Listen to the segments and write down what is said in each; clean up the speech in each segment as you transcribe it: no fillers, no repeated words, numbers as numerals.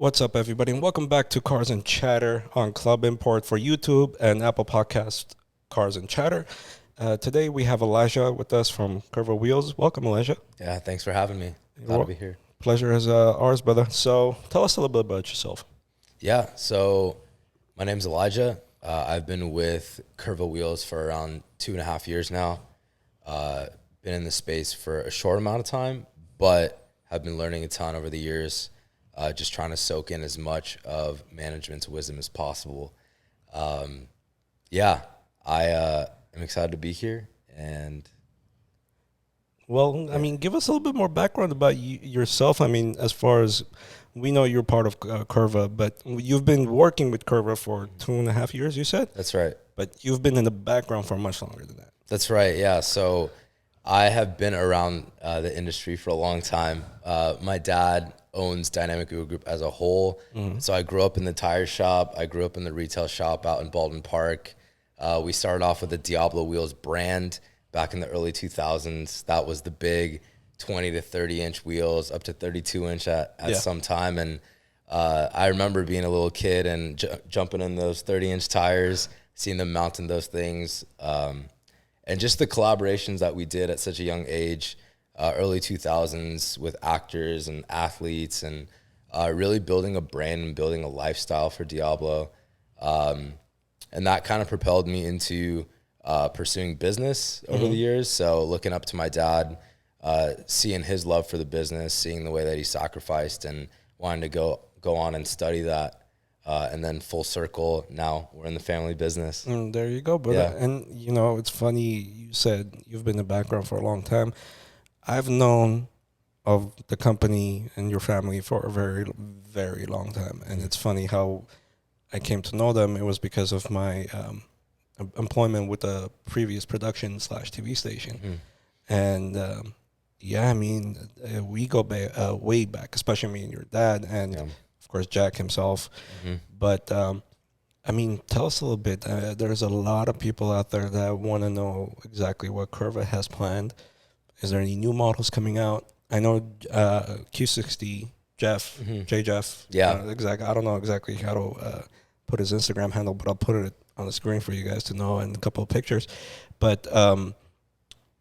What's up, everybody, and welcome back to Cars and Chatter on Club Import for YouTube and Apple Podcast Cars and Chatter. Today we have Elijah with us from Curva Wheels. Welcome, Elijah. Yeah, thanks for having me. Glad to be here. Pleasure is ours, brother. So tell us a little bit about yourself. Yeah, so my name's Elijah. I've been with Curva Wheels for around 2.5 years now. Been in the space for a short amount of time, but have been learning a ton over the years. Just trying to soak in as much of management's wisdom as possible. I am excited to be here. And Well, I mean, give us a little bit more background about yourself. I mean, as far as we know, you're part of Curva, but you've been working with Curva for 2.5 years, you said? that's right. But you've been in the background for much longer than that. That's right. Yeah. So I have been around the industry for a long time. My dad owns Dynamic Wheel Group as a whole. So I grew up in the tire shop. I grew up in the retail shop out in Baldwin Park. We started off with the Diablo Wheels brand back in the early 2000s. That was the big 20 to 30 inch wheels, up to 32 inch at some time. And I remember being a little kid and jumping in those 30 inch tires, seeing them mounting those things. And just the collaborations that we did at such a young age, early 2000s with actors and athletes, and really building a brand and building a lifestyle for Diablo. And that kind of propelled me into pursuing business over the years. So looking up to my dad, seeing his love for the business, seeing the way that he sacrificed and wanting to go on and study that. And then full circle, now we're in the family business. There you go, brother. Yeah. And, you know, it's funny, you said you've been in the background for a long time. I've known of the company and your family for a very, very long time. And it's funny how I came to know them. It was because of my employment with a previous production / TV station. And, I mean, we go way back, especially me and your dad and, of course, Jack himself. But, I mean, tell us a little bit. There's a lot of people out there that want to know exactly what Curva has planned. Is there any new models coming out? I know Q60 Jeff, J Jeff. Exactly. I don't know exactly how to put his Instagram handle, but I'll put it on the screen for you guys to know and a couple of pictures. But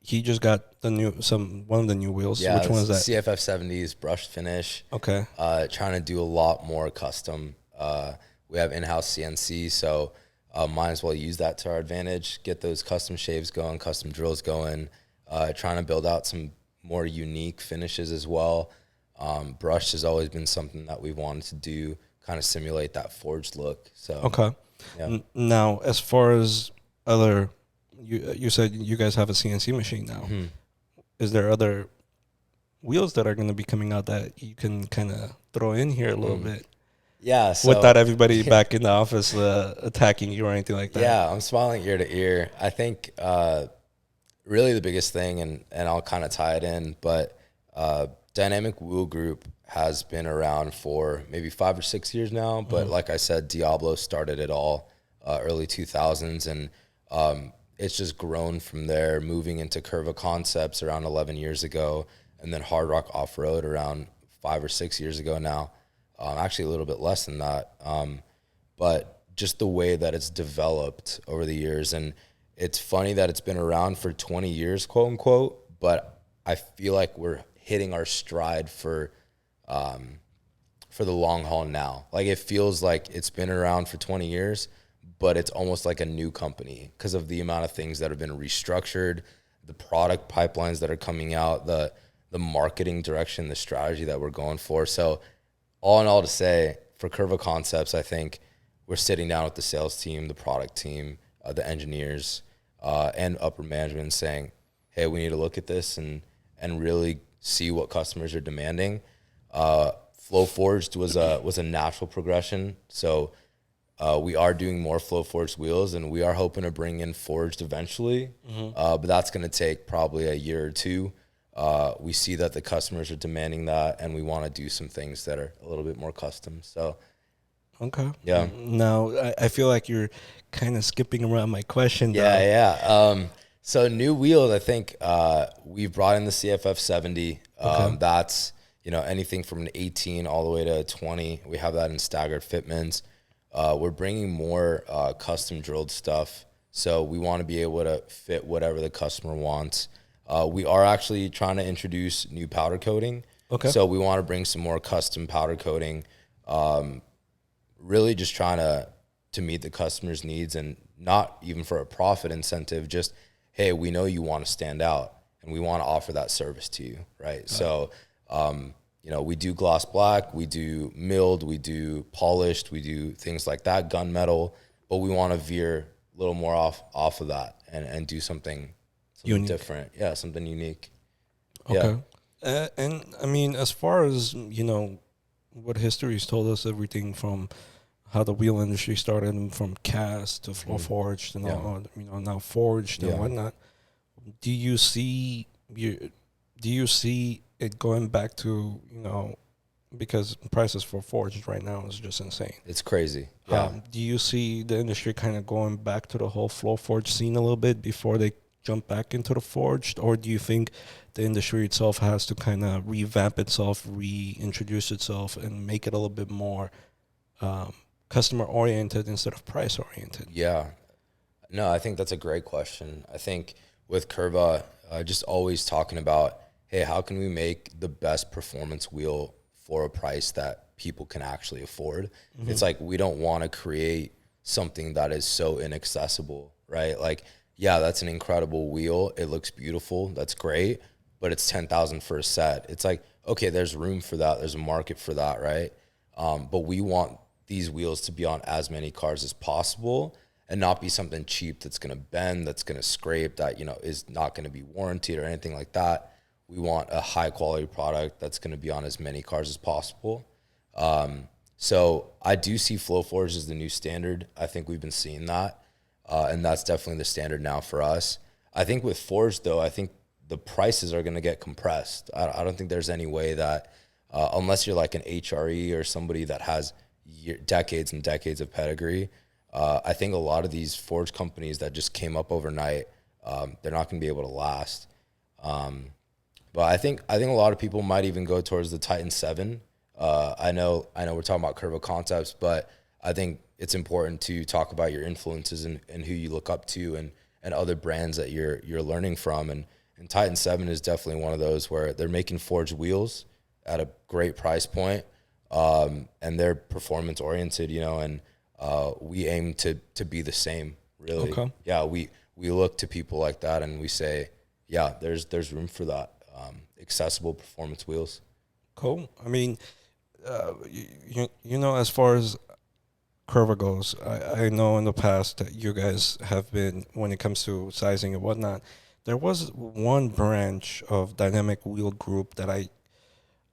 he just got one of the new wheels. Yeah, which one is that? CFF70s brushed finish. Okay. Trying to do a lot more custom. We have in-house CNC, so might as well use that to our advantage. Get those custom shaves going, custom drills going. Trying to build out some more unique finishes as well. Brushed has always been something that we've wanted to do, kind of simulate that forged look. So okay. Yeah. Now, as far as other, you said you guys have a CNC machine now. Is there other wheels that are going to be coming out that you can kind of throw in here a little bit? Yeah. So, without everybody back in the office attacking you or anything like that. Yeah, I'm smiling ear to ear. I think really the biggest thing, and I'll kind of tie it in, but Dynamic Wheel Group has been around for maybe 5 or 6 years now. But like I said, Diablo started it all early 2000s, and it's just grown from there, moving into Curva Concepts around 11 years ago, and then Hard Rock Off-Road around 5 or 6 years ago now. Actually a little bit less than that. But just the way that it's developed over the years, and it's funny that it's been around for 20 years, quote unquote, but I feel like we're hitting our stride for the long haul now. Like, it feels like it's been around for 20 years, but it's almost like a new company because of the amount of things that have been restructured, the product pipelines that are coming out, the marketing direction, the strategy that we're going for. So all in all, to say, for Curva Concepts, I think we're sitting down with the sales team, the product team, the engineers, and upper management, and saying, hey, we need to look at this and really see what customers are demanding. Flow Forged was a natural progression. So we are doing more Flow Forged wheels, and we are hoping to bring in Forged eventually. But that's going to take probably a year or two. We see that the customers are demanding that, and we want to do some things that are a little bit more custom. So, okay. Yeah. Now, I feel like you're kind of skipping around my question. Yeah. So new wheels, I think we've brought in the CFF70. Okay. That's, anything from an 18 all the way to a 20. We have that in staggered fitments. We're bringing more custom drilled stuff. So we want to be able to fit whatever the customer wants. We are actually trying to introduce new powder coating. Okay. So we want to bring some more custom powder coating, really just trying to meet the customer's needs, and not even for a profit incentive, just, hey, we know you want to stand out and we want to offer that service to you, right? So, we do gloss black, we do milled, we do polished, we do things like that, gunmetal, but we want to veer a little more off of that and do something different. Yeah, something unique. Okay. Yeah. And I mean, as far as, what history's told us, everything from how the wheel industry started, from cast to floor forged and all, now forged and whatnot. Do you see it going back to, because prices for forged right now is just insane. It's crazy. Yeah. Do you see the industry kind of going back to the whole floor forged scene a little bit before they jump back into the forged, or do you think the industry itself has to kind of revamp itself, reintroduce itself, and make it a little bit more customer oriented instead of price oriented? Yeah. No, I think that's a great question. I think with Curva, just always talking about, hey, how can we make the best performance wheel for a price that people can actually afford? Mm-hmm. It's like, we don't want to create something that is so inaccessible, right? Like, yeah, that's an incredible wheel. It looks beautiful. That's great. But it's $10,000 for a set. It's like, okay, there's room for that. There's a market for that, right? But we want these wheels to be on as many cars as possible and not be something cheap that's going to bend, that's going to scrape, that, is not going to be warranted or anything like that. We want a high quality product that's going to be on as many cars as possible. So I do see flow forge as the new standard. I think we've been seeing that. And that's definitely the standard now for us. I think with forged, though, I think the prices are going to get compressed. I don't think there's any way that, unless you're like an HRE or somebody that has decades and decades of pedigree, I think a lot of these forge companies that just came up overnight, they're not going to be able to last. But I think a lot of people might even go towards the Titan 7. I know we're talking about Curva Concepts, but I think it's important to talk about your influences and who you look up to, and other brands that you're learning from. And Titan 7 is definitely one of those where they're making forged wheels at a great price point, and they're performance oriented, and we aim to be the same, really. Okay. Yeah, we look to people like that and we say, yeah, there's room for that. Accessible performance wheels. Cool. I mean, as far as Curva goes, I know in the past that you guys have been, when it comes to sizing and whatnot, there was one branch of Dynamic Wheel Group that I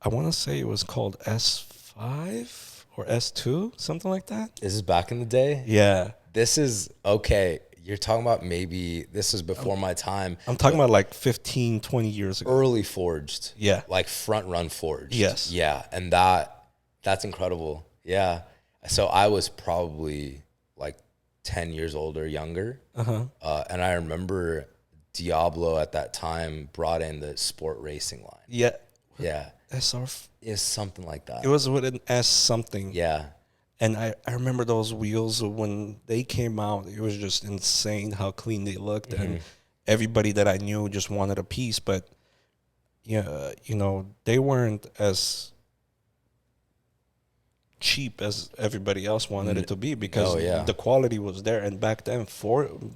want to say it was called S5 or S2, something like that. This is back in the day? Yeah. This is, okay, you're talking about, maybe this is before my time. I'm talking about like 15, 20 years ago. Early forged. Yeah. Like front run forged. Yes. Yeah, and that's incredible. Yeah. So I was probably like 10 years old or younger. And I remember Diablo at that time brought in the sport racing line. Yeah. Yeah. SR. It's something like that. It was with an S something. Yeah. And I remember those wheels when they came out. It was just insane how clean they looked. Mm-hmm. And everybody that I knew just wanted a piece. But, yeah, they weren't as cheap as everybody else wanted it to be, because the quality was there. And back then,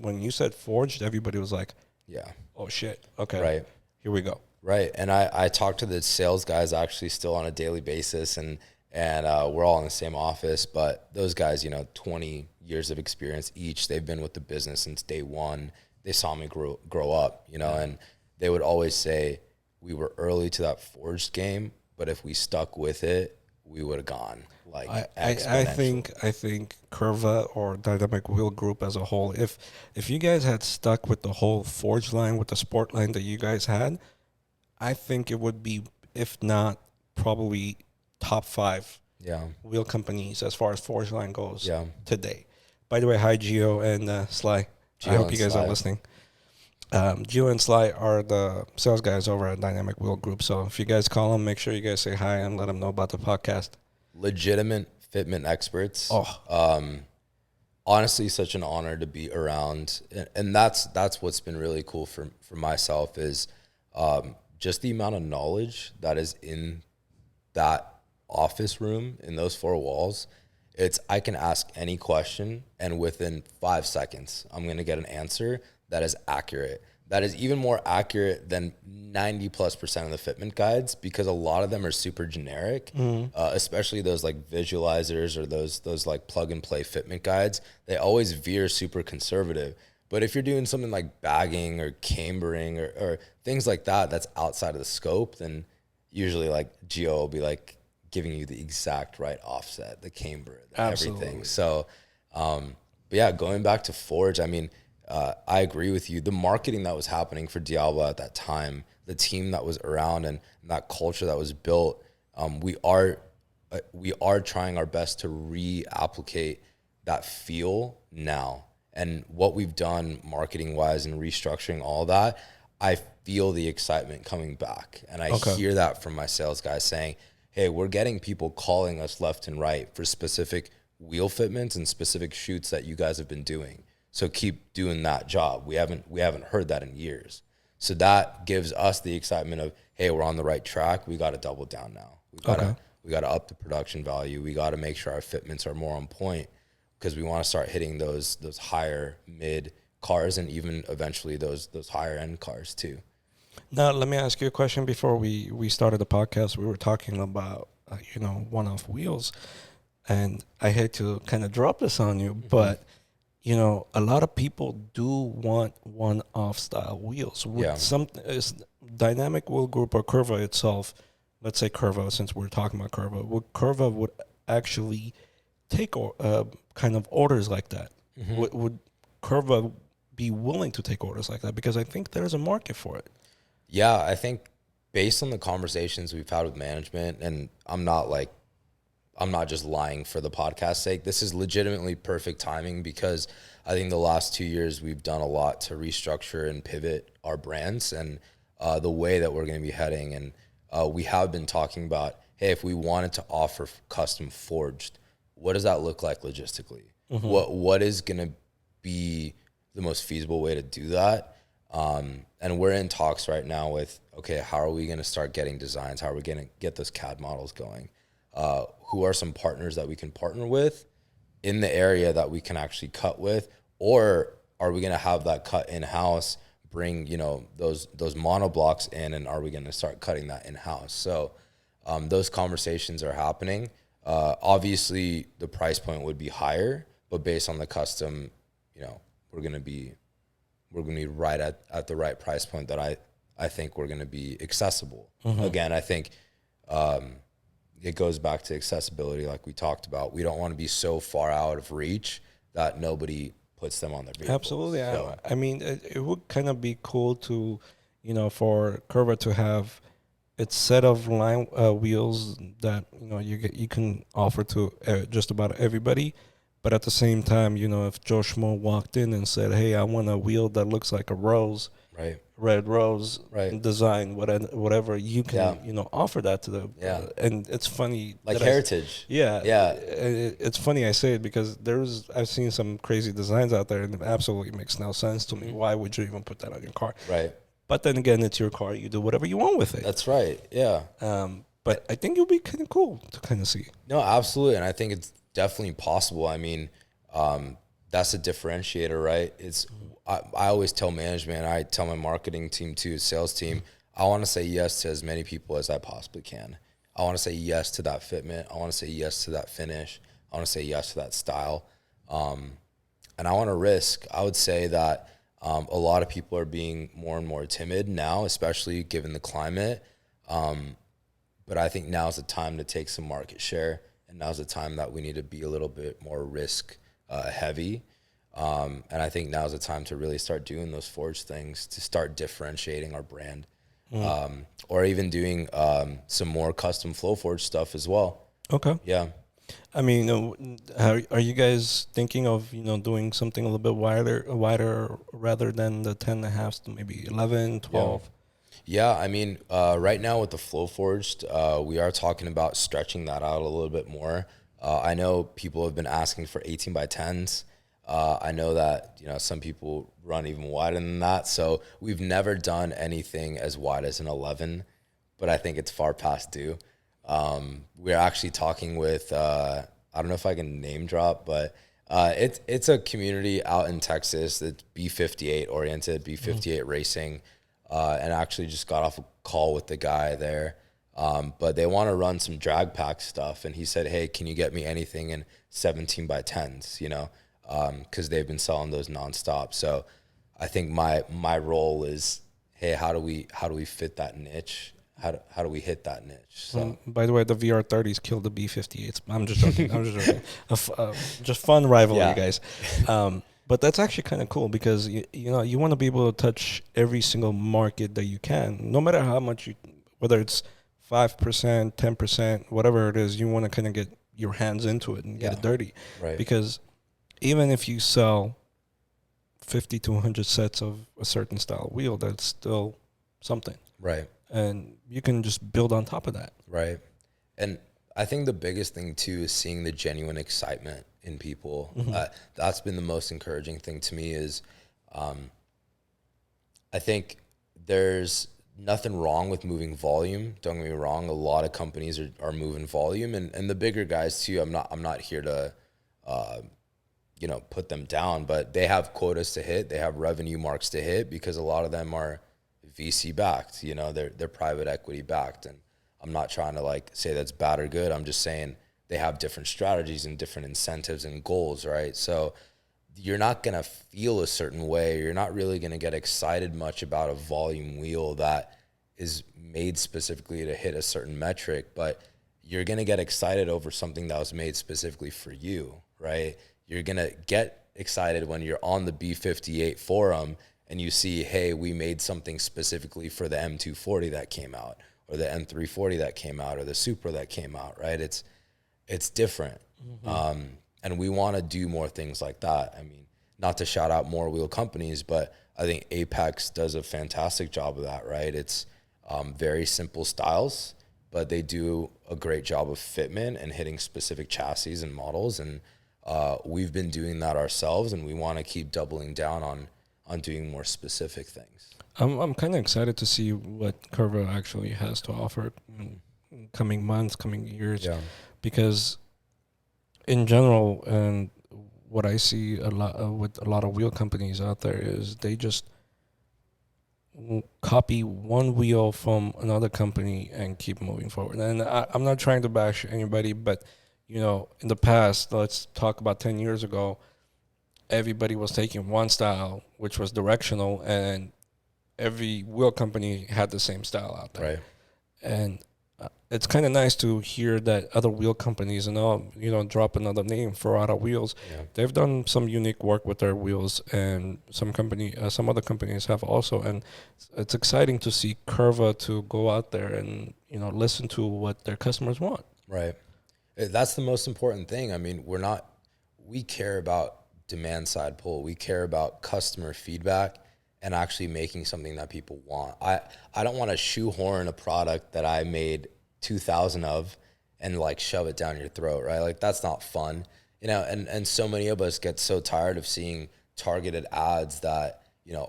when you said forged, everybody was like, yeah, oh shit, okay, right, here we go. Right. And I talk to the sales guys actually still on a daily basis, and we're all in the same office, but those guys, 20 years of experience each. They've been with the business since day one. They saw me grow up, and they would always say, we were early to that forged game, but if we stuck with it, we would have gone like exponential. I think Curva or Dynamic Wheel Group as a whole, if you guys had stuck with the whole forge line, with the sport line that you guys had, I think it would be, if not probably top 5 wheel companies as far as forge line goes today. By the way, hi Gio and Sly. I hope you guys are listening. Gio and Sly are the sales guys over at Dynamic Wheel Group. So if you guys call them, make sure you guys say hi and let them know about the podcast. Legitimate fitment experts. Oh, Honestly, such an honor to be around, and that's what's been really cool for myself is just the amount of knowledge that is in that office room in those four walls. It's I can ask any question, and within 5 seconds, I'm gonna get an answer that is accurate. That is even more accurate than 90+% of the fitment guides because a lot of them are super generic, especially those like visualizers or those like plug and play fitment guides. They always veer super conservative. But if you're doing something like bagging or cambering or things like that, that's outside of the scope, then usually like Geo will be like giving you the exact right offset, the camber, absolutely. everything. So, but yeah, going back to Forge, I mean, I agree with you. The marketing that was happening for Diablo at that time, the team that was around, and that culture that was built, we are trying our best to re-applicate that feel now. And what we've done marketing wise and restructuring all that, I feel the excitement coming back. And I Okay. hear that from my sales guys saying, hey, we're getting people calling us left and right for specific wheel fitments and specific shoots that you guys have been doing. So keep doing that job. We haven't heard that in years. So that gives us the excitement of, hey, we're on the right track. We got to double down now. Okay. We got to up the production value. We got to make sure our fitments are more on point because we want to start hitting those higher mid cars and even eventually those higher end cars too. Now, let me ask you a question. Before we started the podcast, we were talking about, one-off wheels. And I hate to kind of drop this on you, but a lot of people do want one-off style wheels. Would Yeah. some is Dynamic Wheel Group or Curva itself? Let's say Curva, since we're talking about Curva, would Curva would actually take kind of orders like that? Would Curva be willing to take orders like that? Because I think there's a market for it. Yeah, I think based on the conversations we've had with management, and I'm not just lying for the podcast sake. This is legitimately perfect timing because I think the last 2 years we've done a lot to restructure and pivot our brands and the way that we're going to be heading. And we have been talking about, hey, if we wanted to offer custom forged, what does that look like logistically? What is going to be the most feasible way to do that? And we're in talks right now with, okay, how are we going to start getting designs? How are we going to get those CAD models going? Who are some partners that we can partner with in the area that we can actually cut with, or are we going to have that cut in-house, bring, those monoblocks in, and are we going to start cutting that in-house? So those conversations are happening. Obviously the price point would be higher, but based on the custom, we're going to be right at the right price point that I think we're going to be accessible. Again, I think, it goes back to accessibility, like we talked about. We don't want to be so far out of reach that nobody puts them on their vehicles. Absolutely. So, I mean, it would kind of be cool to, for Curva to have its set of line wheels that you can offer to just about everybody. But at the same time, if Joe Schmo walked in and said, "Hey, I want a wheel that looks like a rose," right, red rose right, design, whatever, you can offer that to them. Yeah. And it's funny, like that heritage. yeah, Yeah. it's funny I say it because I've seen some crazy designs out there, and it absolutely makes no sense to me. Why would you even put that on your car? Right. But then again, it's your car. You do whatever you want with it. That's right. Yeah. But I think it would be kind of cool to kind of see. No, absolutely. And I think it's definitely possible. I mean, that's a differentiator, right? I always tell management, I tell my marketing team too, sales team, I want to say yes to as many people as I possibly can. I want to say yes to that fitment. I want to say yes to that finish. I want to say yes to that style. And I want to risk. I would say that a lot of people are being more and more timid now, especially given the climate. But I think now's the time to take some market share, and now's the time that we need to be a little bit more risk heavy. And I think now's the time to really start doing those forge things, to start differentiating our brand, or even doing some more custom flow forge stuff as well. Okay. Yeah. I mean, how are you guys thinking of doing something a little bit wider rather than the 10.5s to maybe 11, Yeah. 12? Yeah, I mean, right now with the Flow Forged, we are talking about stretching that out a little bit more. I know people have been asking for 18 by 10s. I know that, some people run even wider than that. So we've never done anything as wide as an 11, but I think it's far past due. We're actually talking with, I don't know if I can name drop, but it's a community out in Texas that's B58 oriented, B58 racing, and actually just got off a call with the guy there. But they want to run some drag pack stuff, and he said, "Hey, can you get me anything in 17 by 10s?" Because they've been selling those nonstop. So I think my role is, hey, how do we fit that niche? How do we hit that niche? So By the way, the VR30s killed the B58s. I'm just joking. I'm just joking. Just fun rivalry, yeah, guys. But that's actually kind of cool because you want to be able to touch every single market that you can, no matter how much whether it's 5%, 10%, whatever it is, you want to kind of get your hands into it and get yeah, it dirty, right, because even if you sell 50 to 100 sets of a certain style wheel, that's still something, right, and you can just build on top of that. right. And I think the biggest thing too is seeing the genuine excitement in people. That's been the most encouraging thing to me. Is I think there's nothing wrong with moving volume. Don't get me wrong. A lot of companies are moving volume, and the bigger guys too. I'm not here to put them down, but they have quotas to hit. They have revenue marks to hit because a lot of them are VC backed. They're private equity backed, and I'm not trying to like say that's bad or good. I'm just saying they have different strategies and different incentives and goals, right? So you're not going to feel a certain way. You're not really going to get excited much about a volume wheel that is made specifically to hit a certain metric, but you're going to get excited over something that was made specifically for you, right? You're going to get excited when you're on the B58 forum and you see, hey, we made something specifically for the M240 that came out, or the M340 that came out, or the Supra that came out, right? It's different. And we want to do more things like that. I mean, not to shout out more wheel companies, but I think Apex does a fantastic job of that, right? It's very simple styles, but they do a great job of fitment and hitting specific chassis and models. And we've been doing that ourselves, and we want to keep doubling down on doing more specific things. I'm kind of excited to see what Curva actually has to offer in coming months, coming years, Yeah. because in general, and what I see a lot with a lot of wheel companies out there is they just copy one wheel from another company and keep moving forward. And I'm not trying to bash anybody, but in the past, let's talk about 10 years ago, everybody was taking one style, which was directional, and every wheel company had the same style out there. Right. And it's kind of nice to hear that other wheel companies drop another name for Auto Wheels. Yeah. They've done some unique work with their wheels, and some other companies have also. And it's exciting to see Curva to go out there and listen to what their customers want. Right. That's the most important thing. I mean, we care about demand side pull. We care about customer feedback and actually making something that people want. I don't want to shoehorn a product that I made 2,000 of and like shove it down your throat, right? Like that's not fun. And so many of us get so tired of seeing targeted ads that,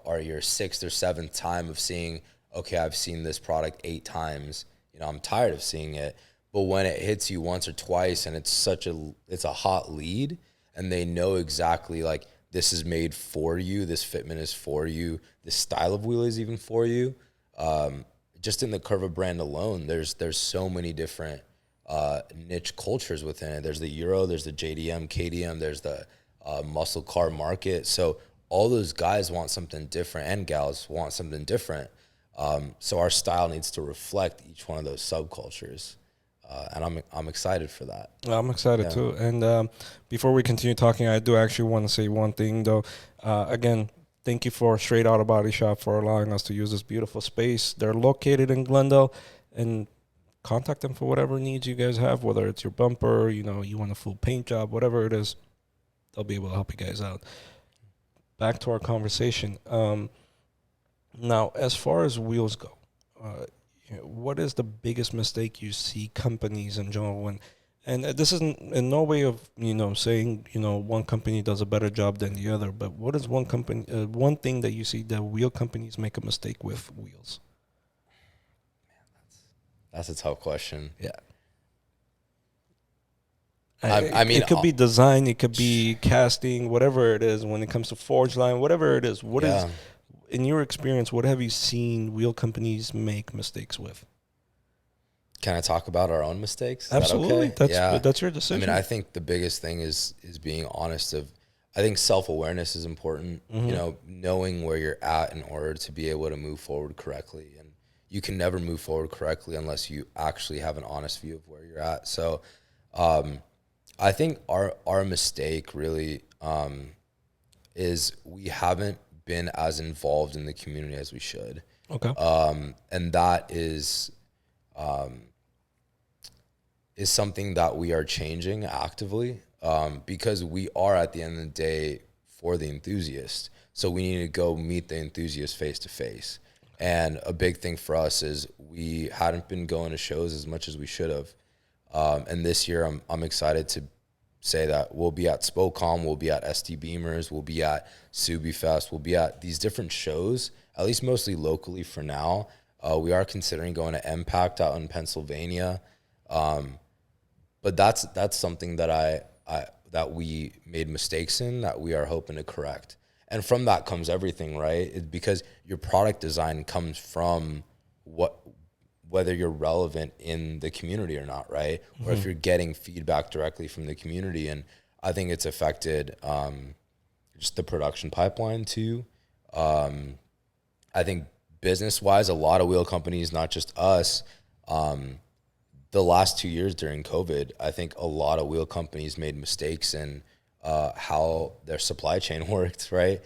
are your sixth or seventh time of seeing, okay, I've seen this product 8 times. I'm tired of seeing it. But when it hits you once or twice and it's a hot lead and they know exactly like this is made for you, this fitment is for you, this style of wheel is even for you. Just in the Curva brand alone, there's so many different niche cultures within it. There's the Euro, there's the JDM, KDM, there's the muscle car market. So all those guys want something different, and gals want something different. So our style needs to reflect each one of those subcultures. And I'm excited for that. I'm excited Yeah. too. And before we continue talking, I do actually want to say one thing though. Again, thank you for Straight Auto Body Shop for allowing us to use this beautiful space. They're located in Glendale, and contact them for whatever needs you guys have, whether it's your bumper, you want a full paint job, whatever it is, they'll be able to help you guys out. Back to our conversation. Now, as far as wheels go, what is the biggest mistake you see companies in general when, and this isn't in no way of, saying, one company does a better job than the other, but what is one thing that you see that wheel companies make a mistake with wheels? That's a tough question. Yeah. I mean, it could be design, it could be casting, whatever it is. When it comes to forge line, whatever it is, what is, in your experience, what have you seen wheel companies make mistakes with? Can I talk about our own mistakes? Is Absolutely. that okay? That's your decision. I mean, I think the biggest thing is being honest. I think self-awareness is important. Mm-hmm. Knowing where you're at in order to be able to move forward correctly. And you can never move forward correctly unless you actually have an honest view of where you're at. So, I think our mistake really is we haven't been as involved in the community as we should. Okay. And that is something that we are changing actively, because we are, at the end of the day, for the enthusiast. So we need to go meet the enthusiast face to face. And a big thing for us is we hadn't been going to shows as much as we should have. And this year I'm excited to say that we'll be at Spocom, we'll be at SD Beamers, we'll be at Subi Fest, we'll be at these different shows, at least mostly locally for now. We are considering going to Impact out in Pennsylvania. But that's something that that we made mistakes in that we are hoping to correct. And from that comes everything, right? Because your product design comes from whether you're relevant in the community or not, right? Mm-hmm. Or if you're getting feedback directly from the community. And I think it's affected just the production pipeline too. I think business-wise, a lot of wheel companies, not just us, the last 2 years during COVID, I think a lot of wheel companies made mistakes in how their supply chain worked, right?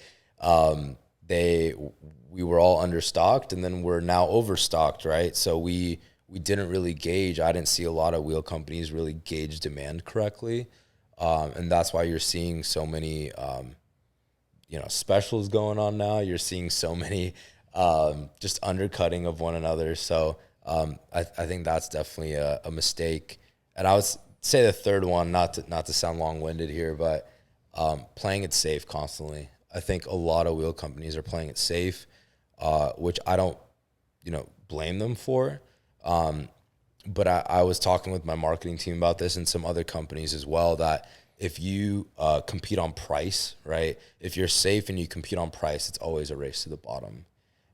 We were all understocked, and then we're now overstocked, right? So we didn't really gauge. I didn't see a lot of wheel companies really gauge demand correctly, and that's why you're seeing so many, specials going on now. You're seeing so many just undercutting of one another. So I think that's definitely a mistake. And I would say the third one, not to sound long-winded here, but playing it safe constantly. I think a lot of wheel companies are playing it safe, which I don't, blame them for. But I was talking with my marketing team about this and some other companies as well, that if you compete on price, right? If you're safe and you compete on price, it's always a race to the bottom.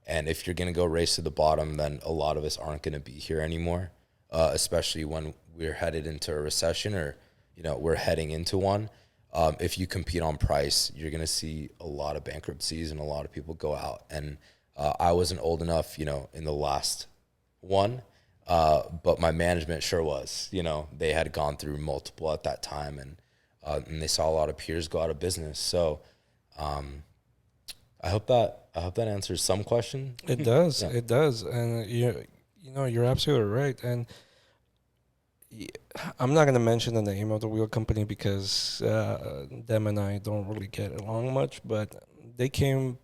And if you're going to go race to the bottom, then a lot of us aren't going to be here anymore, especially when we're headed into a recession or, we're heading into one. If you compete on price, you're going to see a lot of bankruptcies and a lot of people go out. And I wasn't old enough, in the last one, but my management sure was. They had gone through multiple at that time, and they saw a lot of peers go out of business. So I hope that answers some question. It does. Yeah. It does. And you're absolutely right. And I'm not going to mention the name of the wheel company because them and I don't really get along much, but they came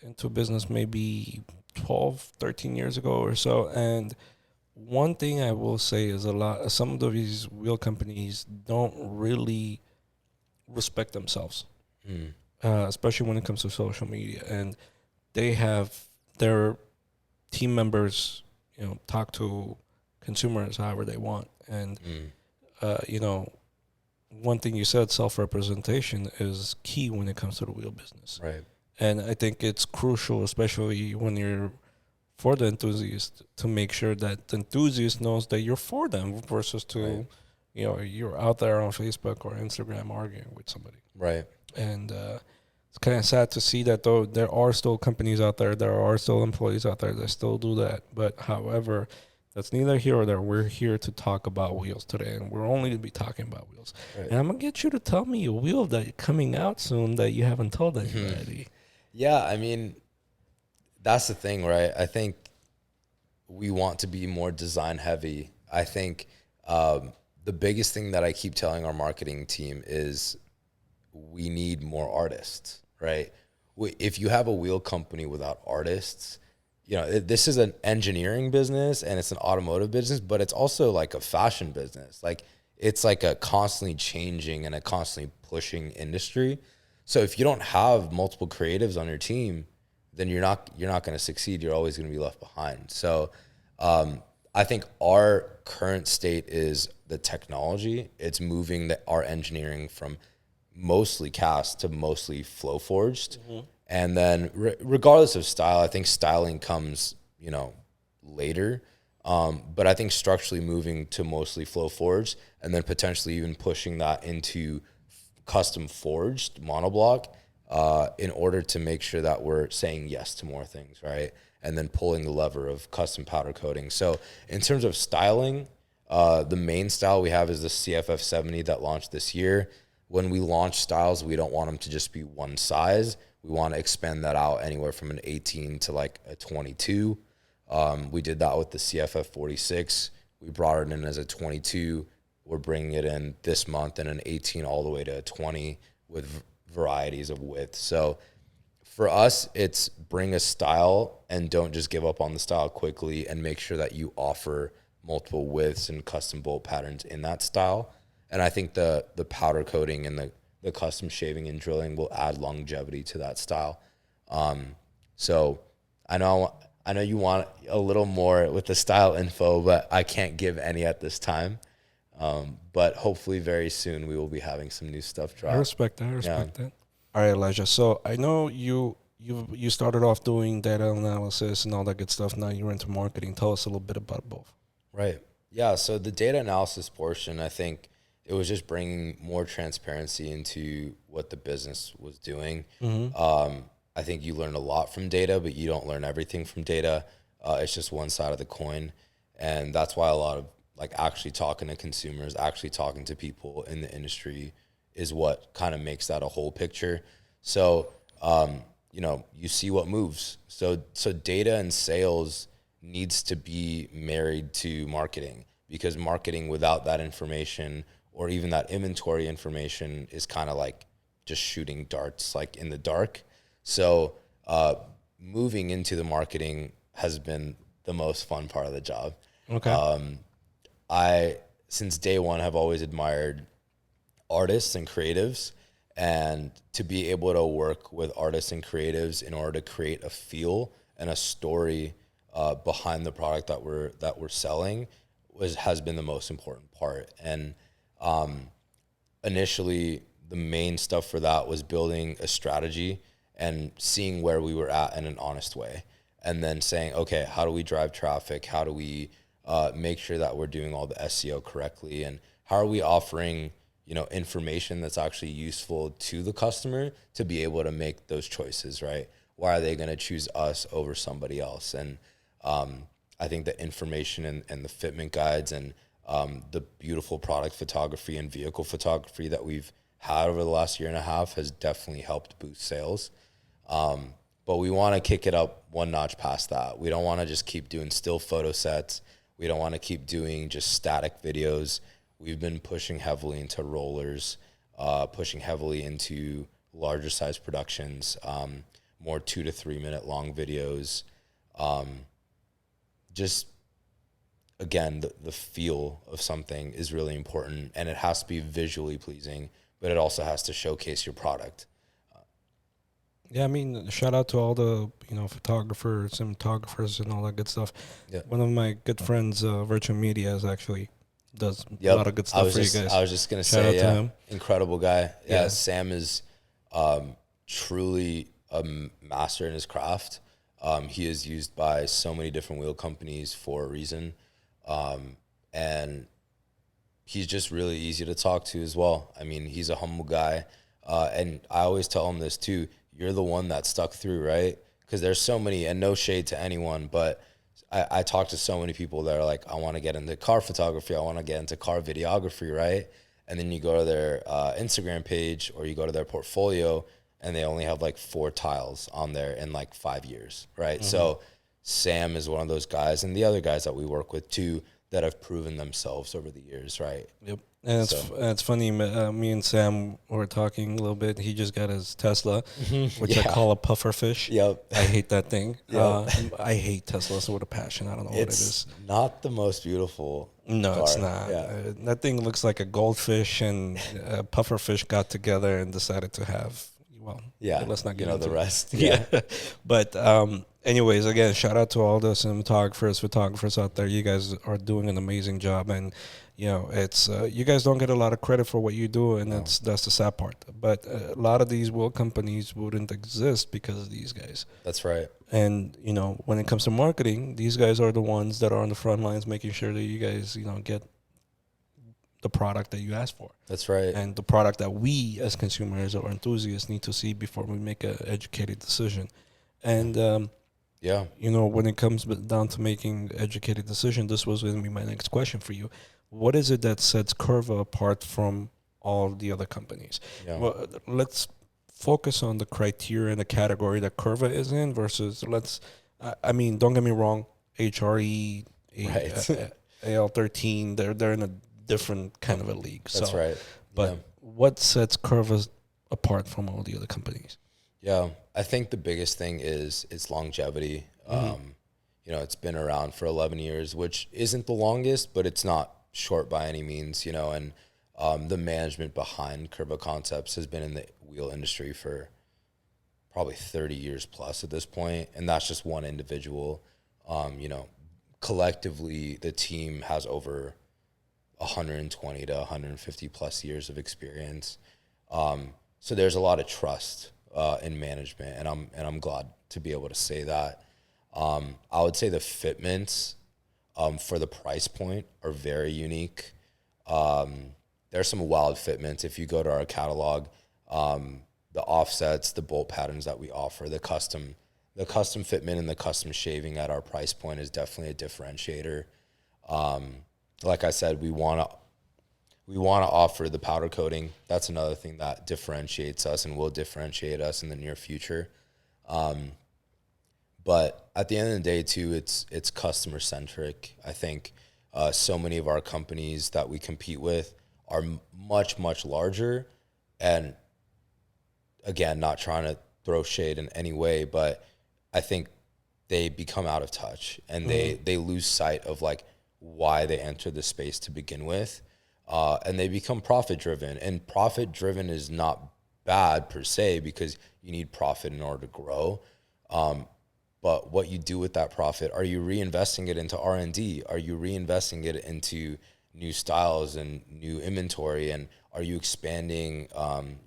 into business maybe 12, 13 years ago or so. And one thing I will say is some of these wheel companies don't really respect themselves, especially when it comes to social media. And they have their team members, talk to consumers however they want. And, one thing you said, self-representation is key when it comes to the wheel business. Right. And I think it's crucial, especially when you're for the enthusiast, to make sure that the enthusiast knows that you're for them versus to, right. You're out there on Facebook or Instagram arguing with somebody. Right. And it's kind of sad to see that, though, there are still companies out there, there are still employees out there that still do that. But however, that's neither here or there. We're here to talk about wheels today, and we're only going to be talking about wheels. Right. And I'm going to get you to tell me a wheel that's coming out soon that you haven't told anybody. Yeah, I mean, that's the thing, right? I think we want to be more design heavy I think the biggest thing that I keep telling our marketing team is we need more artists, right? If you have a wheel company without artists, you know, this is an engineering business and it's an automotive business, but it's also like a fashion business. Like it's like a constantly changing and a constantly pushing industry. So if you don't have multiple creatives on your team, then you're not going to succeed. You're always going to be left behind. So I think our current state is the technology. It's moving our engineering from mostly cast to mostly flow forged. And then regardless of style, I think styling comes, you know, later. But I think structurally moving to mostly flow forged and then potentially even pushing that into custom forged monoblock in order to make sure that we're saying yes to more things, right? And then pulling the lever of custom powder coating. So in terms of styling, the main style we have is the CFF 70 that launched this year. When we launch styles, we don't want them to just be one size. We want to expand that out anywhere from an 18 to like a 22. We did that with the CFF 46. We brought it in as a 22. We're bringing it in this month in an 18 all the way to a 20 with varieties of width. So for us, it's bring a style and don't just give up on the style quickly, and make sure that you offer multiple widths and custom bolt patterns in that style. And I think the powder coating and the custom shaving and drilling will add longevity to that style. So I know you want a little more with the style info, but I can't give any at this time. But hopefully very soon we will be having some new stuff drop. I respect that. All right, Elijah. So I know you started off doing data analysis and all that good stuff. Now you're into marketing. Tell us a little bit about both. Right. Yeah. So the data analysis portion, I think it was just bringing more transparency into what the business was doing. I think you learn a lot from data, but you don't learn everything from data. It's just one side of the coin. And that's why a lot of like actually talking to consumers, actually talking to people in the industry is what kind of makes that a whole picture. So, you know, you see what moves. So data and sales needs to be married to marketing, because marketing without that information or even that inventory information is kind of like just shooting darts like in the dark. So moving into the marketing has been the most fun part of the job. Okay. I, since day one, have always admired artists and creatives, and to be able to work with artists and creatives in order to create a feel and a story behind the product that we're selling has been the most important part. And initially, the main stuff for that was building a strategy and seeing where we were at in an honest way, and then saying, okay, how do we drive traffic? How do we make sure that we're doing all the SEO correctly? And how are we offering, you know, information that's actually useful to the customer to be able to make those choices, right? Why are they going to choose us over somebody else? And I think the information and the fitment guides and the beautiful product photography and vehicle photography that we've had over the last year and a half has definitely helped boost sales. But we want to kick it up one notch past that. We don't want to just keep doing still photo sets. We don't want to keep doing just static videos. We've been pushing heavily into rollers, pushing heavily into larger size productions, more 2 to 3 minute long videos. Just, again, the feel of something is really important, and it has to be visually pleasing, but it also has to showcase your product. Yeah, I mean, shout out to all the, you know, photographers, cinematographers, and all that good stuff. Yeah. One of my good friends, Virtual Media, is actually does a lot of good stuff for you guys. I was just gonna Shout say, out to him. incredible guy. Yeah, Yeah. Sam is truly a master in his craft. He is used by so many different wheel companies for a reason, and he's just really easy to talk to as well. I mean, he's a humble guy, and I always tell him this too. You're the one that stuck through, right? Because there's so many, and no shade to anyone, but I talk to so many people that are like, I want to get into car photography, I want to get into car videography, right? And then you go to their Instagram page or you go to their portfolio, and they only have like 4 tiles on there in like 5 years, right? So Sam is one of those guys, and the other guys that we work with too, that have proven themselves over the years, right? Yep. And it's funny. Me and Sam were talking a little bit. He just got his Tesla, which I Yeah. call a puffer fish. Yep. I hate that thing. Yep. I hate Teslas with a passion. I don't know what it It's is. not the most beautiful No, it's car. not. Yeah. That thing looks like a goldfish and a puffer fish got together and decided to have. Well, Yeah. let's not get The into rest. Yeah. Yeah. But anyways, again, shout out to all the cinematographers, photographers out there. You guys are doing an amazing job, and it's you guys don't get a lot of credit for what you do, and No. that's the sad part. But a lot of these wheel companies wouldn't exist because of these guys. That's right. And when it comes to marketing, these guys are the ones that are on the front lines, making sure that you guys get the product that you ask for. That's right. And the product that we as consumers or enthusiasts need to see before we make an educated decision. And Yeah. when it comes down to making educated decision, this was going to be my next question for you. What is it that sets Curva apart from all the other companies? Yeah. Well, let's focus on the criteria and the category that Curva is in versus don't get me wrong, HRE, Right. AL13, they're in a different kind of a league. That's right. But Yeah. what sets Curva apart from all the other companies? Yeah, I think the biggest thing is its longevity. It's been around for 11 years, which isn't the longest, but it's not short by any means, and the management behind Curva Concepts has been in the wheel industry for probably 30 years plus at this point, and that's just one individual. Collectively, the team has over 120 to 150 plus years of experience. So there's a lot of trust in management, and I'm glad to be able to say that. I would say the fitments for the price point are very unique. There's some wild fitments. If you go to our catalog, the offsets, the bolt patterns that we offer, the custom fitment and the custom shaving at our price point is definitely a differentiator. Like I said, we want to offer the powder coating. That's another thing that differentiates us and will differentiate us in the near future. But at the end of the day, too, it's customer centric. I think so many of our companies that we compete with are much, much larger. And again, not trying to throw shade in any way, but I think they become out of touch and they lose sight of like why they entered the space to begin with. And they become profit driven, and profit driven is not bad per se because you need profit in order to grow. But what you do with that profit, are you reinvesting it into R&D? Are you reinvesting it into new styles and new inventory? And are you expanding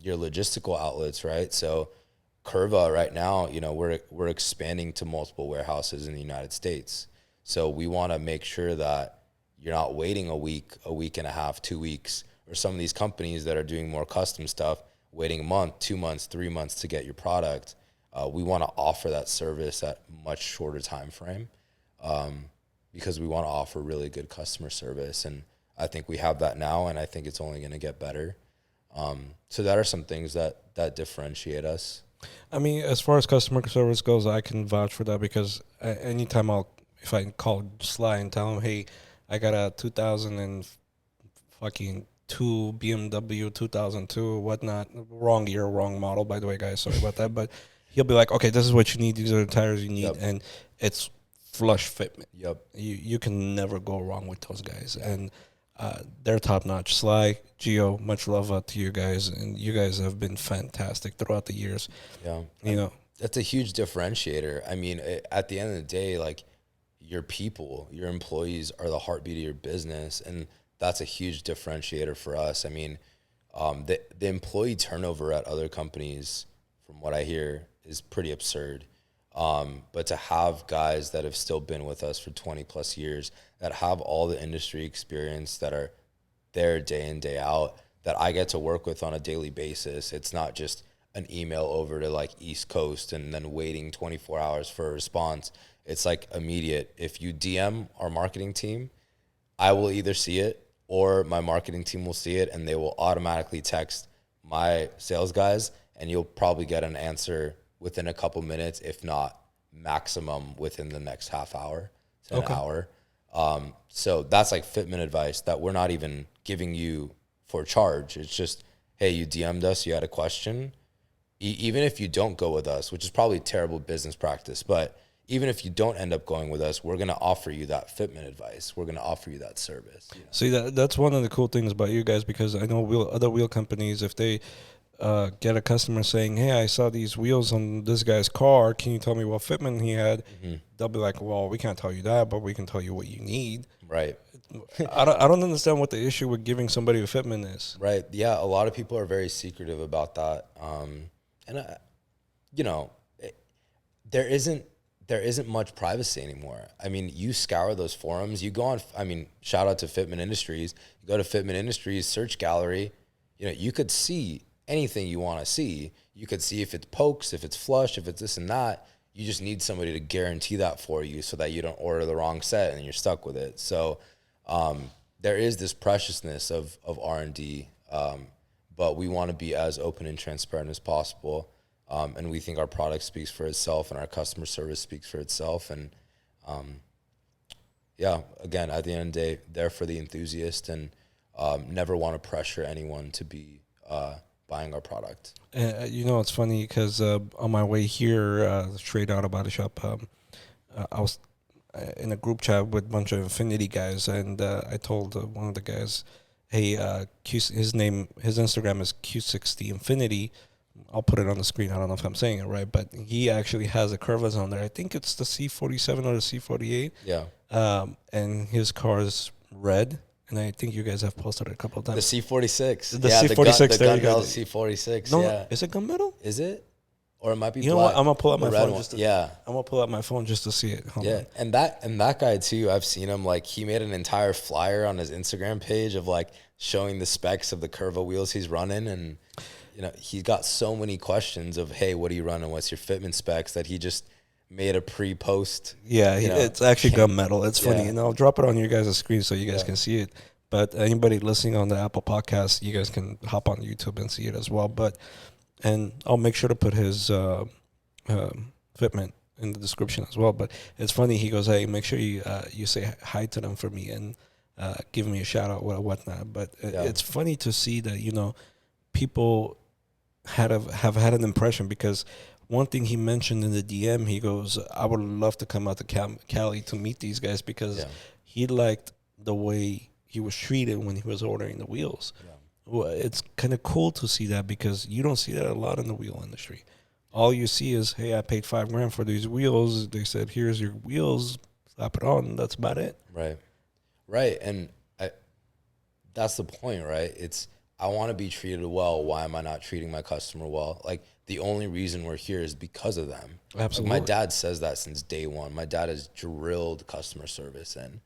your logistical outlets, right? So Curva right now, we're expanding to multiple warehouses in the United States. So we want to make sure that you're not waiting a week and a half, 2 weeks, or some of these companies that are doing more custom stuff, waiting a month, 2 months, 3 months to get your product. We want to offer that service at much shorter time frame because we want to offer really good customer service. And I think we have that now, and I think it's only going to get better. So that are some things that differentiate us. I mean, as far as customer service goes, I can vouch for that because anytime if I call Sly and tell him, hey, I got a 2002 BMW 2002, whatnot, wrong year, wrong model, by the way, guys, sorry about that, but he'll be like, okay, this is what you need, these are the tires you need, Yep. and it's flush fitment. Yep. You can never go wrong with those guys, and they're top notch. Sly, Gio, much love to you guys, and you guys have been fantastic throughout the years. Yeah. That's a huge differentiator. I mean, at the end of the day, like your people, your employees are the heartbeat of your business, and that's a huge differentiator for us. I mean, the employee turnover at other companies, from what I hear, is pretty absurd. But to have guys that have still been with us for 20 plus years, that have all the industry experience, that are there day in, day out, that I get to work with on a daily basis. It's not just an email over to like East Coast and then waiting 24 hours for a response. It's like immediate. If you DM our marketing team, I will either see it or my marketing team will see it, and they will automatically text my sales guys, and you'll probably get an answer within a couple minutes, if not maximum within the next half hour to an hour. So that's like fitment advice that we're not even giving you for charge. It's just, hey, you DM'd us, you had a question. Even if you don't go with us, which is probably terrible business practice, but even if you don't end up going with us, we're going to offer you that fitment advice. We're going to offer you that service. You know? See, that's one of the cool things about you guys, because I know other wheel companies, if they get a customer saying, "Hey, I saw these wheels on this guy's car. Can you tell me what fitment he had?" They'll be like, "Well, we can't tell you that, but we can tell you what you need." Right. I don't understand what the issue with giving somebody a fitment is. Right. Yeah. A lot of people are very secretive about that. And you know, there isn't much privacy anymore. I mean, you scour those forums, you go on, I mean, shout out to Fitment Industries. You go to Fitment Industries search gallery, you could see anything you want to see. You could see if it's pokes, if it's flush, if it's this and that. You just need somebody to guarantee that for you so that you don't order the wrong set and you're stuck with it. So there is this preciousness of R&D, but we want to be as open and transparent as possible. And we think our product speaks for itself and our customer service speaks for itself. And yeah, again, at the end of the day, there for the enthusiast, and never want to pressure anyone to be buying our product. It's funny because on my way here, straight out of Body Shop, I was in a group chat with a bunch of Infinity guys, and I told one of the guys, "Hey, his Instagram is Q60 Infinity." I'll put it on the screen. I don't know if I'm saying it right, but he actually has the Curvas on there. I think it's the C47 or the C48. Yeah. And his car is red. And I think you guys have posted it a couple of times. The C46. The C46. The gunmetal C46. No, yeah. Is it gunmetal? Is it? Or it might be You know black. what? I'm gonna pull out my phone. I'm gonna pull out my phone just to see it. Hold on. And that guy too, I've seen him, like, he made an entire flyer on his Instagram page of like showing the specs of the Curva wheels he's running, and he's got so many questions of, hey, what are you running? What's your fitment specs? That he just made a pre-post. Yeah, it's actually gunmetal. It's funny, and I'll drop it on your guys' screen so you guys can see it. But anybody listening on the Apple Podcast, you guys can hop on YouTube and see it as well. And I'll make sure to put his fitment in the description as well. But it's funny. He goes, "Hey, make sure you say hi to them for me and give me a shout out or whatnot." But it's funny to see that people have had an impression, because one thing he mentioned in the DM, he goes, "I would love to come out to Cali to meet these guys," because he liked the way he was treated when he was ordering the wheels. Yeah. Well, it's kind of cool to see that, because you don't see that a lot in the wheel industry. All you see is, "Hey, I paid $5,000 for these wheels. They said, here's your wheels, slap it on." That's about it. Right. And that's the point, right? I want to be treated well. Why am I not treating my customer well? Like, the only reason we're here is because of them. Absolutely. Like, my dad says that since day one. My dad has drilled customer service, and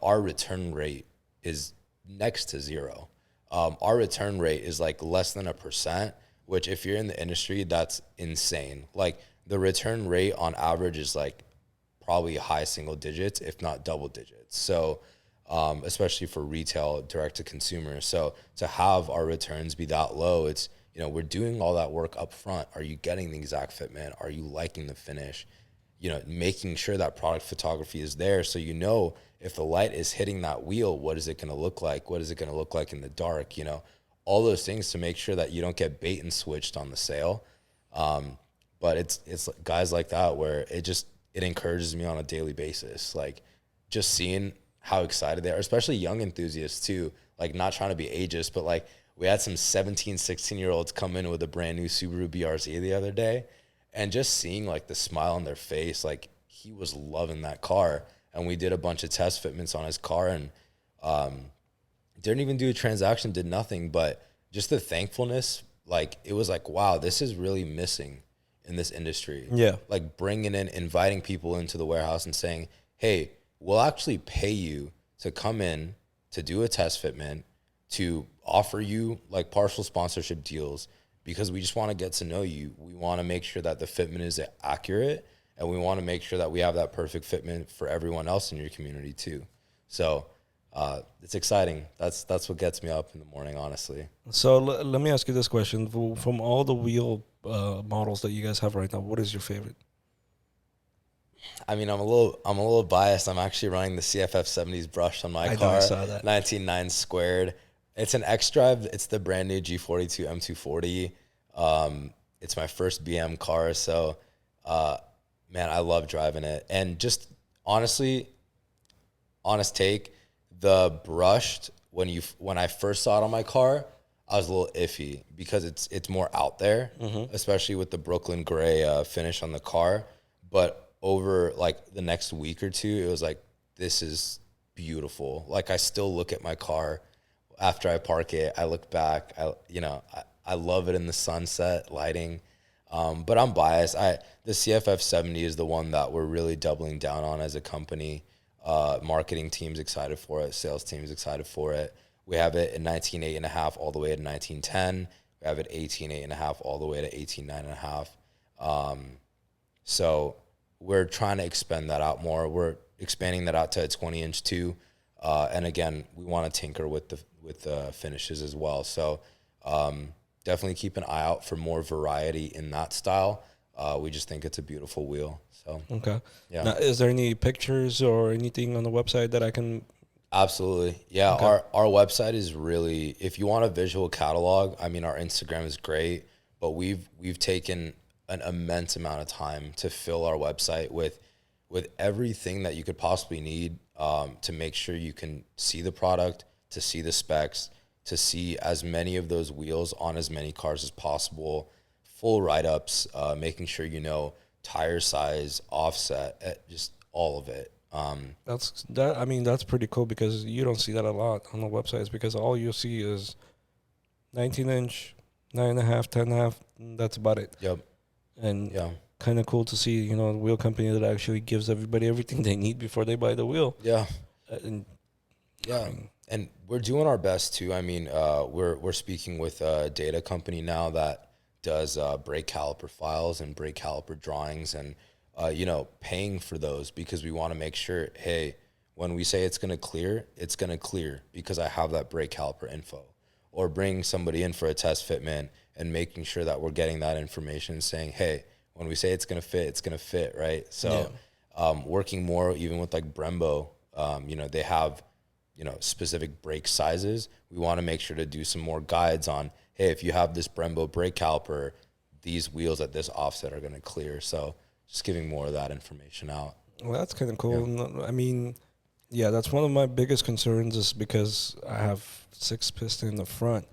our return rate is next to zero. Our return rate is like less than 1%, which, if you're in the industry, that's insane. Like, the return rate on average is like probably high single digits, if not double digits. So especially for retail, direct to consumer. So to have our returns be that low, it's, we're doing all that work up front. Are you getting the exact fitment? Are you liking the finish? Making sure that product photography is there, so if the light is hitting that wheel, what is it going to look like? What is it going to look like in the dark? All those things to make sure that you don't get bait and switched on the sale. But it's guys like that where it encourages me on a daily basis. Like, just seeing how excited they are, especially young enthusiasts too. Like, not trying to be ageist, but like, we had some 17, 16-year-olds come in with a brand new Subaru BRZ the other day, and just seeing like the smile on their face, like, he was loving that car. And we did a bunch of test fitments on his car, and didn't even do a transaction, did nothing, but just the thankfulness, like, it was like, wow, this is really missing in this industry. Yeah. Like, bringing in, inviting people into the warehouse and saying, "Hey, we'll actually pay you to come in to do a test fitment, to offer you like partial sponsorship deals, because we just want to get to know you. We want to make sure that the fitment is accurate, and we want to make sure that we have that perfect fitment for everyone else in your community too." So it's exciting. That's what gets me up in the morning, honestly. So let me ask you this question. From all the wheel models that you guys have right now, what is your favorite? I mean, I'm a little biased. I'm actually running the CFF 70s brush on my I know, I car, saw that. 19.9 squared. It's an X Drive. It's the brand new G42 M240. It's my first BM car, so uh, man, I love driving it. And just honestly, honest take, the brushed when I first saw it on my car, I was a little iffy because it's more out there, especially with the Brooklyn gray finish on the car. But over like the next week or two, it was like, this is beautiful. Like I still look at my car after I park it. I look back. I love it in the sunset lighting. But I'm biased. The CFF 70 is the one that we're really doubling down on as a company. Marketing team's excited for it. Sales team's excited for it. We have it in 19.8.5 all the way to 19.10. We have it 18.8.5 all the way to 18.9.5. So we're trying to expand that out more. We're expanding that out to a 20-inch too. And again, we want to tinker with the finishes as well. So definitely keep an eye out for more variety in that style. We just think it's a beautiful wheel. So Okay. yeah. Now, is there any pictures or anything on the website that I can? Absolutely. Yeah. Okay. Our website is really, if you want a visual catalog, I mean, our Instagram is great, but we've taken an immense amount of time to fill our website with everything that you could possibly need, to make sure you can see the product, to see the specs, to see as many of those wheels on as many cars as possible, full write-ups, making sure you know tire size, offset, just all of it. That's that. I mean, that's pretty cool because you don't see that a lot on the websites because all you see is 19-inch, 9.5, 10.5. That's about it. Yep. And Yeah. kind of cool to see, a wheel company that actually gives everybody everything they need before they buy the wheel. Yeah. And Yeah, and we're doing our best too. I mean, we're speaking with a data company now that does brake caliper files and brake caliper drawings, and paying for those because we want to make sure, hey, when we say it's going to clear because I have that brake caliper info, or bring somebody in for a test fitment and making sure that we're getting that information, saying, hey, when we say it's going to fit, right? So, working more even with like Brembo, they have specific brake sizes. We want to make sure to do some more guides on, hey, if you have this Brembo brake caliper, these wheels at this offset are going to clear. So just giving more of that information out. well, that's kind of cool. No, I mean, yeah, that's one of my biggest concerns is because I have 6 piston in the front.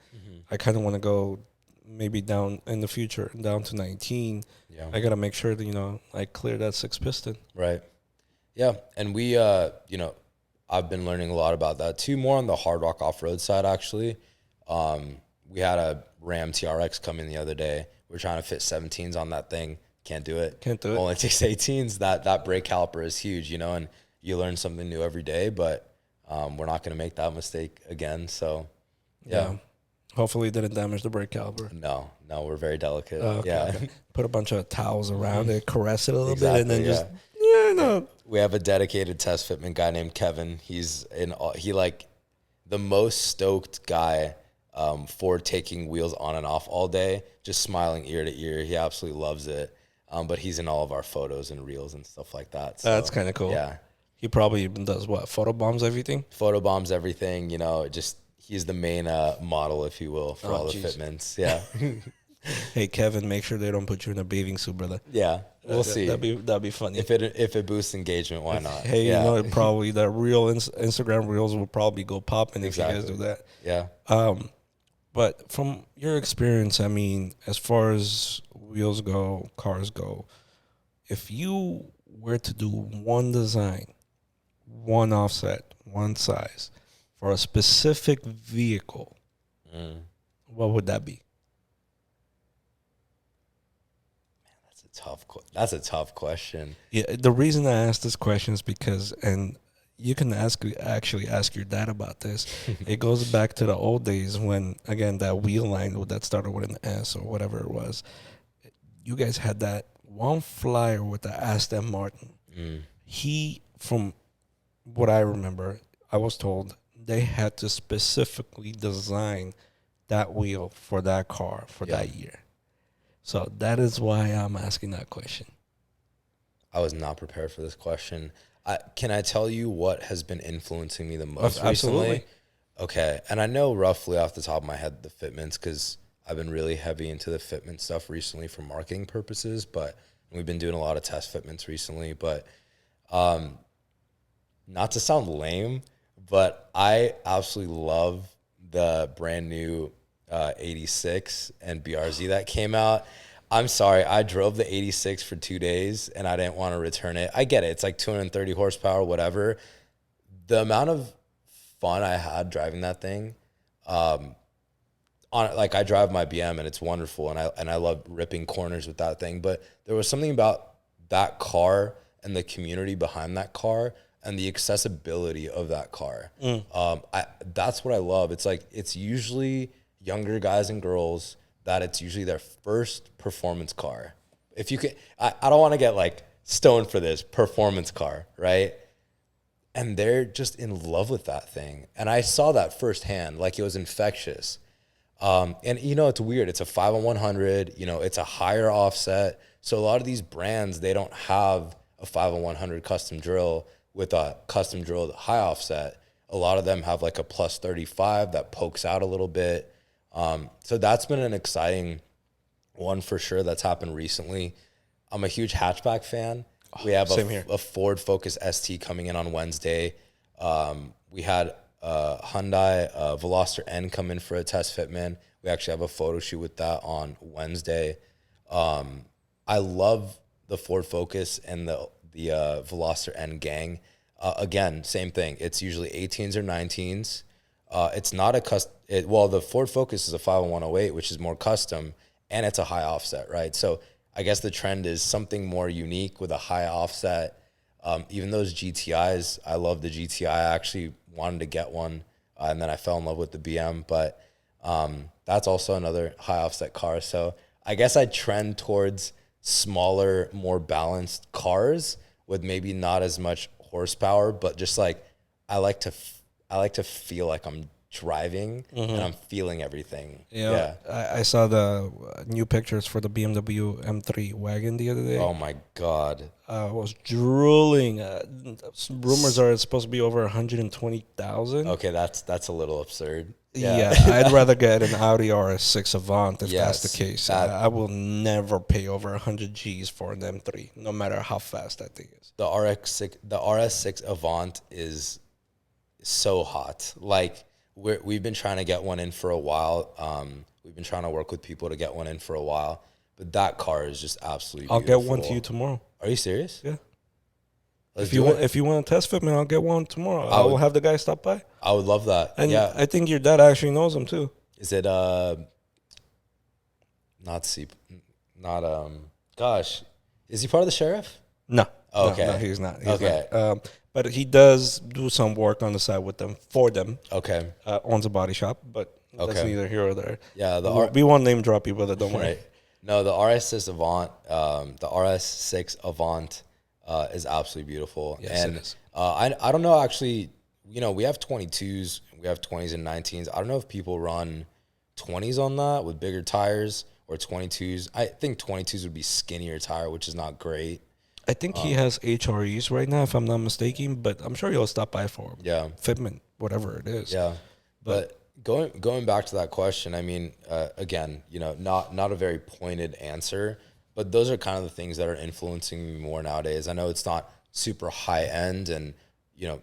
I kind of want to go maybe down in the future, down to 19. Yeah. I got to make sure that, I clear that 6 piston. Right. Yeah. And we, I've been learning a lot about that too, more on the hard rock off-road side, actually. We had a Ram TRX come in the other day. We're trying to fit 17s on that thing. Can't do it. Can't do it. Only takes 18s. That brake caliper is huge, and you learn something new every day, but we're not going to make that mistake again. So, yeah. Hopefully it didn't damage the brake caliper. No, we're very delicate. Okay, yeah. okay. Put a bunch of towels around it, caress it a little bit, and then Exactly, just, We have a dedicated test fitment guy named Kevin. He like the most stoked guy for taking wheels on and off all day, just smiling ear to ear. He absolutely loves it. But he's in all of our photos and reels and stuff like that. So, That's kind of cool. Yeah. He probably even does what? Photo bombs everything? Photo bombs everything, he's the main model, if you will, for all the fitments. Yeah. Hey, Kevin, make sure they don't put you in a bathing suit, brother. Yeah. We'll see. That'd be funny. If it boosts engagement, why not? Hey, Yeah. probably the real Instagram reels will probably go popping Exactly. if you guys do that. Yeah. But from your experience, I mean, as far as wheels go, cars go, if you were to do one design, one offset, one size for a specific vehicle, what would that be? That's a tough question. Yeah, the reason I asked this question is because, and you can actually ask your dad about this. It goes back to the old days when, again, that wheel line that started with an S or whatever it was. You guys had that one flyer with the Aston Martin. He, from what I remember, I was told they had to specifically design that wheel for that car for that year. So that is why I'm asking that question. I was not prepared for this question. Can I tell you what has been influencing me the most Absolutely. recently? Okay, and I know roughly off the top of my head the Fitments because I've been really heavy into the Fitment stuff recently for marketing purposes, but we've been doing a lot of test Fitments recently. But not to sound lame, but I absolutely love the brand new 86 and BRZ that came out. I'm sorry, I drove the 86 for 2 days and I didn't want to return it. I get it. It's like 230 horsepower, whatever. The amount of fun I had driving that thing, on like I drive my BM and it's wonderful and I love ripping corners with that thing. But there was something about that car and the community behind that car and the accessibility of that car. That's what I love. It's like it's usually younger guys and girls that it's usually their first performance car. If you can, I don't want to get like stoned for this performance car, right? And they're just in love with that thing. And I saw that firsthand, like it was infectious. And you know, it's weird. It's a 5 on 100, you know, it's a higher offset. So a lot of these brands, they don't have a 5 on 100 custom drill with a custom drilled high offset. A lot of them have like a plus 35 that pokes out a little bit. So that's been an exciting one for sure that's happened recently. I'm a huge hatchback fan. We have a Ford Focus ST coming in on Wednesday. We had Hyundai Veloster N come in for a test fitment. We actually have a photo shoot with that on Wednesday. I love the Ford Focus and the Veloster N gang. Again, same thing. It's usually 18s or 19s. It's not a the Ford Focus is a 50108, which is more custom, and it's a high offset, right? So I guess the trend is something more unique with a high offset. Even those GTIs, I love the GTI. I actually wanted to get one, and then I fell in love with the BM. But that's also another high offset car. So I guess I trend towards smaller, more balanced cars with maybe not as much horsepower, but just like I like to feel like I'm driving and I'm feeling everything. Yeah. I saw the new pictures for the BMW M3 wagon the other day. Oh my God. I was drooling. Rumors are it's supposed to be over 120,000. Okay, that's a little absurd. Yeah, I'd rather get an Audi RS6 Avant if that's the case. I will never pay over 100 G's for an M3, no matter how fast that thing is. The RS6 Avant is so hot. Like we've been trying to get one in for a while. We've been trying to work with people to get one in for a while, but that car is just absolutely beautiful. I'll get one to you tomorrow. Are you serious? Yeah. If you want to test fit me, I'll get one tomorrow. I will have the guy stop by. I would love that. And yeah, I think your dad actually knows him too. Is it gosh, is he part of the sheriff? No. Okay. No, he's not. Not. But he does do some work on the side with them, for them. Okay. Owns a body shop, but that's neither here or there. Yeah, we won't name drop you, brother. Don't worry. Right. No, the RS6 Avant is absolutely beautiful. Yes, and it is. I don't know, actually, you know, we have 22s, we have 20s and 19s. I don't know if people run 20s on that with bigger tires or 22s. I think 22s would be skinnier tire, which is not great. I think he has HREs right now, if I'm not mistaken, but I'm sure he'll stop by for him. Yeah. Fitment, whatever it is. Yeah. But going back to that question, I mean, again, you know, not a very pointed answer, but those are kind of the things that are influencing me more nowadays. I know it's not super high end, and, you know,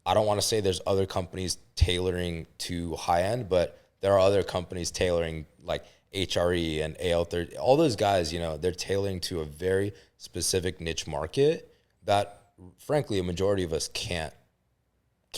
I don't want to say there's other companies tailoring to high end, but there are other companies tailoring like HRE and AL30. All those guys, you know, they're tailoring to a very specific niche market that, frankly, a majority of us can't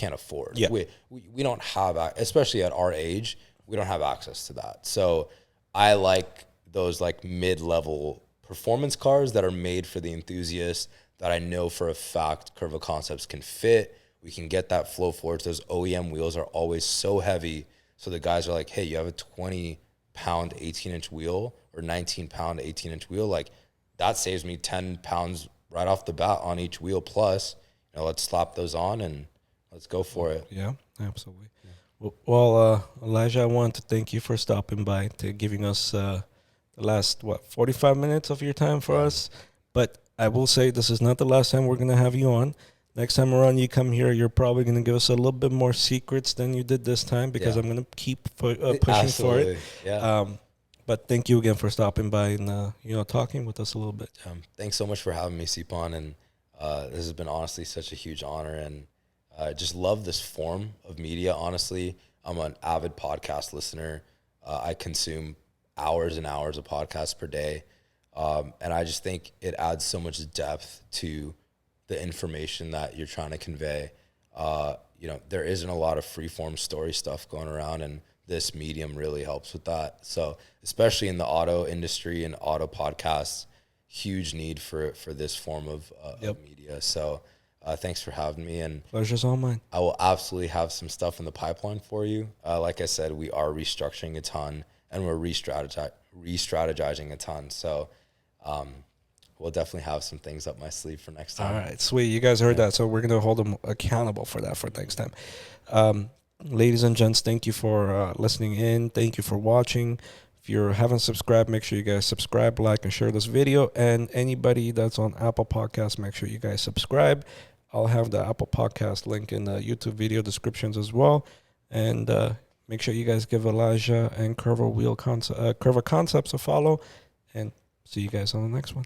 afford. Yeah. We don't have, especially at our age, we don't have access to that. So I like those like mid-level performance cars that are made for the enthusiast that I know for a fact Curva Concepts can fit. We can get that flow forwards. Those OEM wheels are always so heavy. So the guys are like, hey, you have a 20-pound 18-inch wheel or 19-pound 18-inch wheel. Like, that saves me 10 pounds right off the bat on each wheel. Plus, you know, let's slap those on and let's go for it. Yeah, absolutely. Yeah. Well, Elijah, I want to thank you for stopping by, to giving us the last 45 minutes of your time for us. But I will say this is not the last time we're gonna have you on. Next time around you come here, you're probably gonna give us a little bit more secrets than you did this time because Yeah. I'm gonna keep pushing for it. Absolutely. Yeah. But thank you again for stopping by and talking with us a little bit. Thanks so much for having me, Sipon. And this has been honestly such a huge honor. And I just love this form of media. Honestly, I'm an avid podcast listener. I consume hours and hours of podcasts per day. And I just think it adds so much depth to the information that you're trying to convey. There isn't a lot of free form story stuff going around, and this medium really helps with that. So, especially in the auto industry and auto podcasts, huge need for this form of media. So, thanks for having me, and Pleasure's all mine. I will absolutely have some stuff in the pipeline for you. Like I said, we are restructuring a ton, and we're re-strategizing a ton. So, we'll definitely have some things up my sleeve for next time. All right, sweet. You guys heard that, so we're gonna hold them accountable for that for next time. Ladies and gents, thank you for listening in. Thank you for watching. If you haven't subscribed, make sure you guys subscribe, like, and share this video. And anybody that's on Apple Podcasts, make sure you guys subscribe. I'll have the Apple Podcast link in the YouTube video descriptions as well. And make sure you guys give Elijah and Curva Concepts a follow. And see you guys on the next one.